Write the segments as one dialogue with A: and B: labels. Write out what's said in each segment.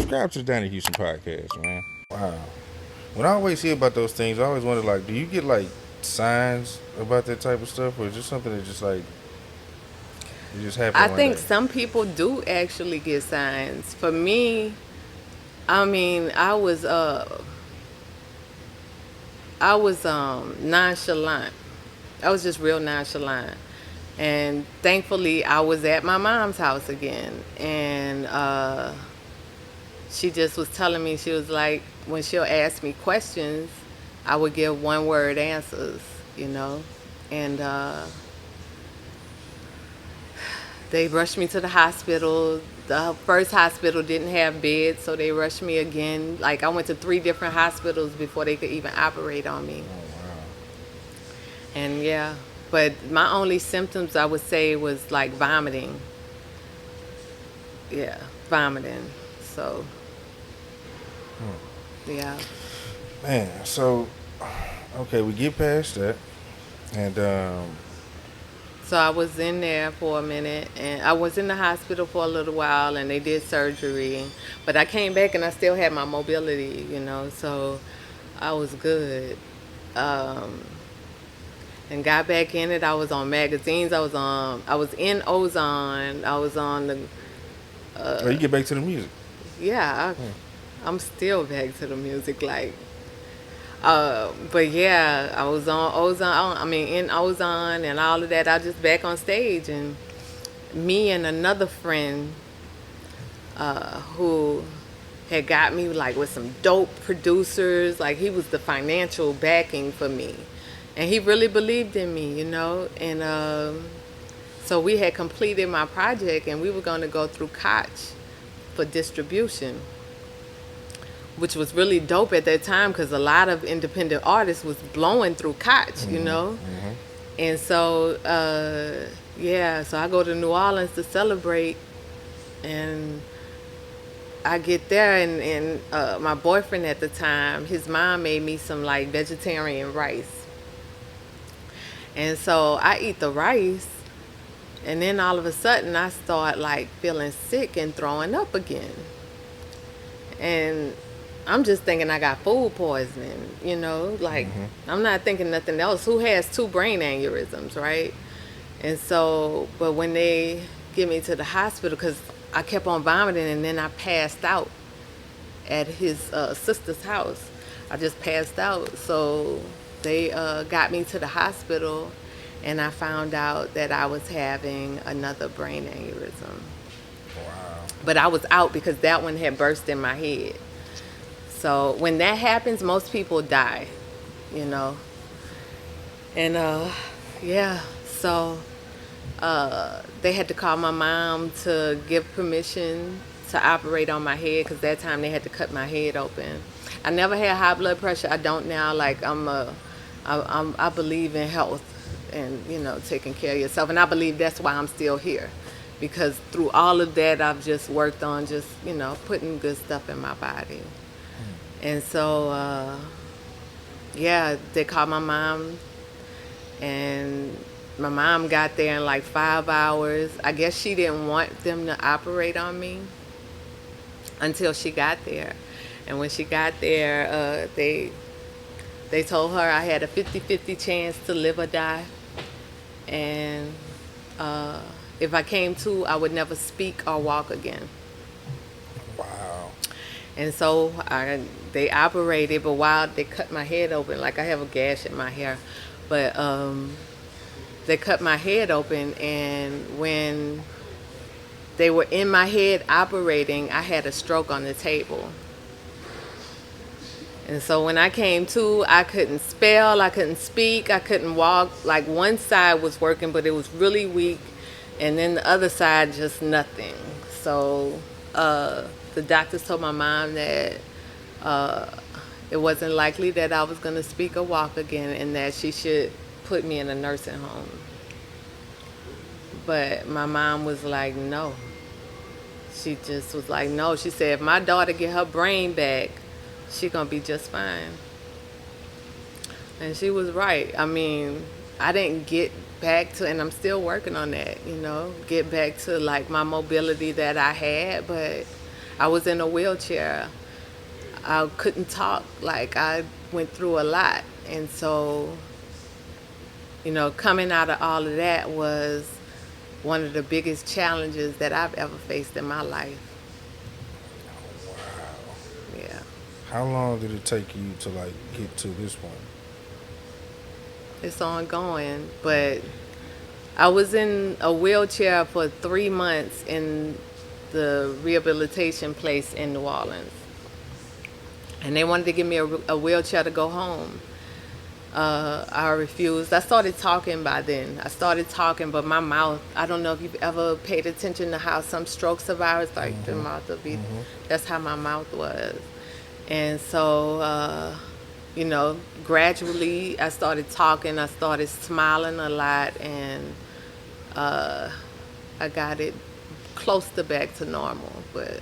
A: subscribe to the Donnie Houston podcast, man. Wow. When I always hear about those things, I always wonder, like, do you get like signs about that type of stuff, or is it just something that just like it just
B: I
A: happened one
B: think
A: day?
B: some people do actually get signs. For me, I mean, I was nonchalant. I was just real nonchalant. And thankfully I was at my mom's house again. And she just was telling me, she was like, when she'll ask me questions, I would give one word answers, you know. And they rushed me to the hospital. The first hospital didn't have beds, so they rushed me again. Like, I went to three different hospitals before they could even operate on me.
A: Oh wow.
B: And yeah, but my only symptoms I would say was like vomiting. Yeah, vomiting. So yeah.
A: Man, so okay, we get past that, and
B: So I was in there for a minute, and I was in the hospital for a little while, and they did surgery. But I came back, and I still had my mobility, you know. So I was good. Um, and got back in it. I was on magazines. I was in Ozone. I was on the
A: oh, you get back to the music.
B: yeah.
A: Hmm.
B: I'm still back to the music, like. But yeah, I was on Ozone. I mean, in Ozone and all of that. I just back on stage, and me and another friend who had got me like with some dope producers. Like, he was the financial backing for me, and he really believed in me, you know. And so we had completed my project, and we were going to go through Koch for distribution, which was really dope at that time because a lot of independent artists was blowing through Koch, you
A: Mm-hmm.
B: know.
A: Mm-hmm.
B: And so yeah, so I go to New Orleans to celebrate, and I get there, and my boyfriend at the time, his mom made me some like vegetarian rice. And so I eat the rice, and then all of a sudden I start like feeling sick and throwing up again. And I'm just thinking I got food poisoning, you know, like,
A: Mm-hmm.
B: I'm not thinking nothing else. Who has two brain aneurysms, right? And so, but when they get me to the hospital, because I kept on vomiting, and then I passed out at his sister's house. I just passed out. So they got me to the hospital, and I found out that I was having another brain aneurysm.
A: Wow.
B: But I was out because that one had burst in my head. So when that happens, most people die, you know. And yeah, so they had to call my mom to give permission to operate on my head because that time they had to cut my head open. I never had high blood pressure. I don't now. Like, I believe in health and, you know, taking care of yourself, and I believe that's why I'm still here, because through all of that I've just worked on just, you know, putting good stuff in my body. And so yeah, they called my mom, and my mom got there in like 5 hours. I guess she didn't want them to operate on me until she got there. And when she got there, they told her I had a 50-50 chance to live or die. And uh, if I came to, I would never speak or walk again.
A: Wow.
B: And so they operated, but while they cut my head open, like, I have a gash in my hair, but they cut my head open, and when they were in my head operating, I had a stroke on the table. And so when I came to, I couldn't spell, I couldn't speak, I couldn't walk. Like, one side was working, but it was really weak, and then the other side, just nothing. So the doctors told my mom that uh, it wasn't likely that I was going to speak or walk again, and that she should put me in a nursing home. But my mom was like, no. She just was like, no. She said, if my daughter get her brain back, she gonna be just fine. And she was right. I mean, I didn't get back to, and I'm still working on that, you know, get back to like my mobility that I had, but I was in a wheelchair. I couldn't talk. Like, I went through a lot. And so, coming out of all of that was one of the biggest challenges that I've ever faced in my life.
A: Wow.
B: Yeah.
A: How long did it take you to like get to this point?
B: It's ongoing, but I was in a wheelchair for 3 months in the rehabilitation place in New Orleans. And they wanted to give me a wheelchair to go home. I refused. I started talking by then. I started talking, but my mouth, I don't know if you've ever paid attention to how some stroke survivors, like their mouth will be, that's how my mouth was. And so, gradually I started talking, I started smiling a lot, and I got it close to back to normal. But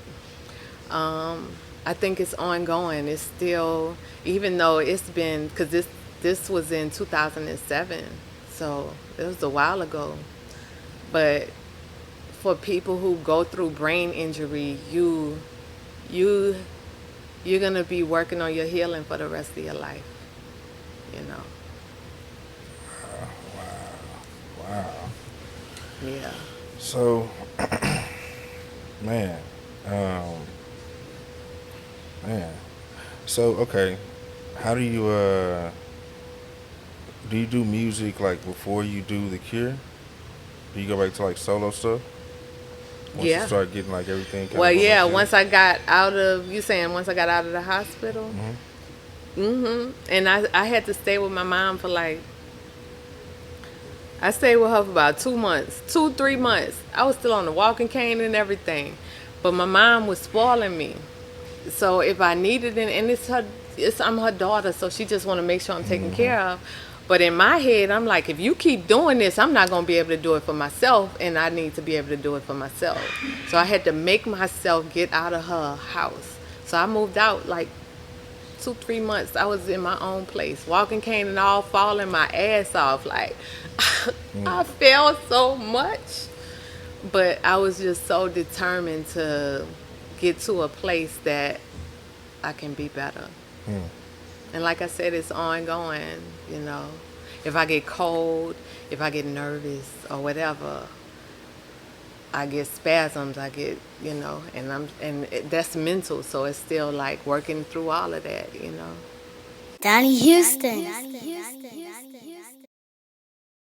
B: I think it's ongoing. It's still, even though it's been, because this was in 2007, so it was a while ago. But for people who go through brain injury, you're gonna be working on your healing for the rest of your life.
A: Wow.
B: Yeah.
A: So, man, man. So, okay, how do you do music like before you do the cure? Do you go back to like solo stuff once you
B: Yeah.
A: start getting like everything kind
B: Well,
A: of
B: yeah.
A: like
B: Once I got out of, you saying once I got out of the hospital. And I had to stay with my mom for like, I stayed with her for about 2 months, 3 months. I was still on the walking cane and everything, but my mom was spoiling me. So if I needed it, and I'm her daughter, so she just want to make sure I'm taken care of. But in my head, I'm like, if you keep doing this, I'm not gonna be able to do it for myself, and I need to be able to do it for myself. So I had to make myself get out of her house. So I moved out like 2, 3 months. I was in my own place, walking cane and all, falling my ass off. Like, I fell so much, but I was just so determined to get to a place that I can be better. And like I said, it's ongoing. If I get cold, if I get nervous or whatever, I get spasms, I get, that's mental. So it's still like working through all of that.
C: Donnie Houston.